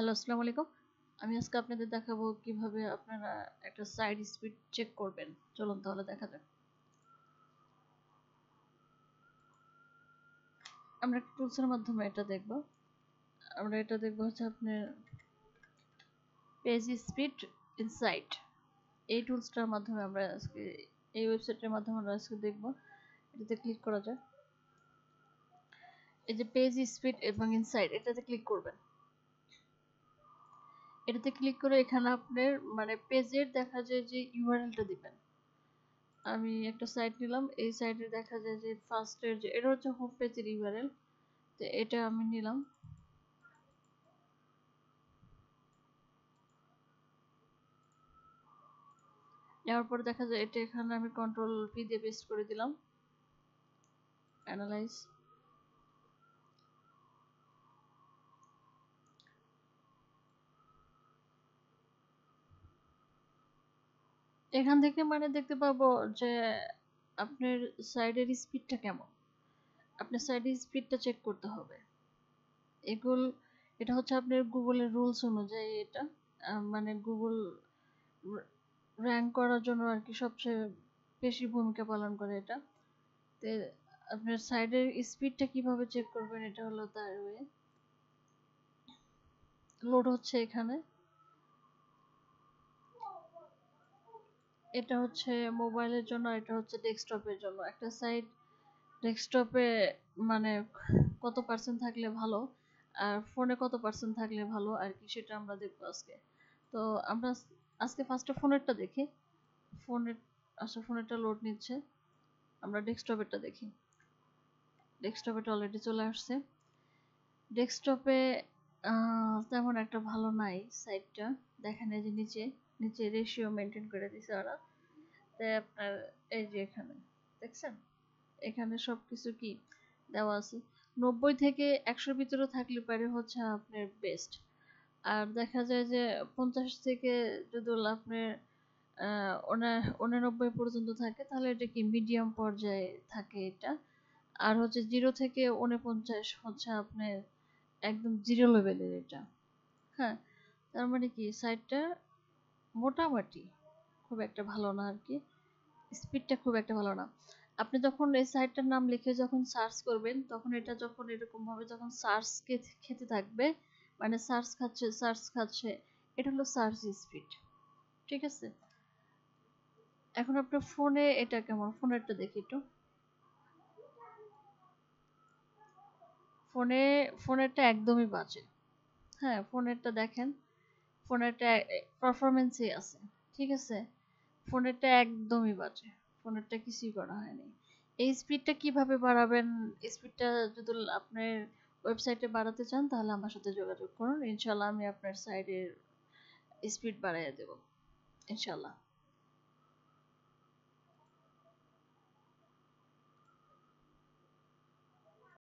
Hello, আসসালামু আলাইকুম। আমি আজকে আপনাদের দেখাবো কিভাবে আপনারা একটা সাইড স্পিড চেক করবেন। চলুন তাহলে দেখা যাক। আমরা একটা টুলসের মাধ্যমে এটা দেখব। আমরা এটা দেখব হচ্ছে আপনার পেজ স্পিড ইনসাইট। এই টুলসটার মাধ্যমে আমরা আজকে এই ওয়েবসাইটের মাধ্যমে আমরা আজকে দেখব। এটাতে ক্লিক করা যায়। এই যে পেজ স্পিড এবং ইনসাইট এটাতে ক্লিক করবেন। এটাতে ক্লিক করে এখানে আপনার মানে পেজের দেখা যায় যে ইউআরএলটা দিবেন। আমি একটা সাইট নিলাম। এই সাইটে দেখা যায় যে ফার্স্টের যে এটা হচ্ছে হোম পেজের ইউআরএল। তো এটা আমি নিলাম। নেওয়ার পর দেখা যায় এটা এখানে আমি কন্ট্রোল পি দিয়ে পেস্ট করে দিলাম। অ্যানালাইজ। এখান থেকে মানে দেখতে পাবো যে আপনার সাইডের স্পিডটা কেমন। আপনার সাইডের স্পিডটা চেক করতে হবে। এটা হচ্ছে আপনার গুগলের রুলস অনুযায়ী এটা মানে গুগল র্যাঙ্ক করার জন্য আর কি সবচেয়ে বেশি ভূমিকা পালন করে এটা। তো আপনার সাইডের স্পিডটা কিভাবে চেক করবেন এটা হলো তার ওয়ে। লোড হচ্ছে এখানে। এটা হচ্ছে মোবাইলের জন্য, এটা হচ্ছে ডেস্কটপের জন্য। একটা সাইট ডেস্কটপে মানে কত পার্সেন্ট থাকলে ভালো আর ফোনে কত পার্সেন্ট থাকলে ভালো আর কি সেটা আমরা দেখবো আজকে। তো আমরা আজকে ফার্স্টে ফোনেরটা দেখি। ফোনের ফোনেরটা লোড নিচ্ছে। আমরা ডেস্কটপেরটা দেখি। ডেস্কটপেরটা অলরেডি চলে আসছে। ডেস্কটপে তেমন একটা ভালো নাই সাইটটা। দেখেন এই যে নিচে রেশিও মেনটেন করে দিছে ওরা। তাই আপনার এই যে এখানে দেখছেন, এখানে সবকিছু কি দেওয়া আছে। 90 থেকে 100 ভিতরে থাকলে পারে হচ্ছে আপনার বেস্ট। আর দেখা যায় যে 50 থেকে যদি আপনার 89 পর্যন্ত থাকে তাহলে এটা কি মিডিয়াম পর্যায়ে থাকে এটা। আর হচ্ছে 0 থেকে 49 হচ্ছে আপনার একদম জিরো লেভেলের এটা। হ্যাঁ, তার মানে কি সাইটটা মোটামুটি খুব একটা ভালো না আর কি। স্পিডটা খুব একটা ভালো না। আপনি যখন এই সাইটটার নাম লিখে যখন সার্চ করবেন তখন এটা যখন এরকম ভাবে যখন সার্চ খেতে থাকবে মানে সার্চ খাচ্ছে, এটা হলো সার্চ স্পিড। ঠিক আছে। এখন আপনার ফোনে এটা কেমন, ফোনেরটা দেখি একটু। ফোনেরটা একদমই বাজে। হ্যাঁ, ফোনেরটা দেখেন। ফোনেরটা পারফরমেন্সই আছে। ঠিক আছে। ফোনেরটা একদমই বাজে। ফোনেরটা কিছুই করা হয়নি। এই স্পিডটা কিভাবে বাড়াবেন? স্পিডটা যদি আপনার ওয়েবসাইটে বাড়াতে চান তাহলে আমার সাথে যোগাযোগ করুন। ইনশাল্লাহ আমি আপনার সাইটের স্পিড বাড়াইয়া দেব। ইনশাল্লাহ।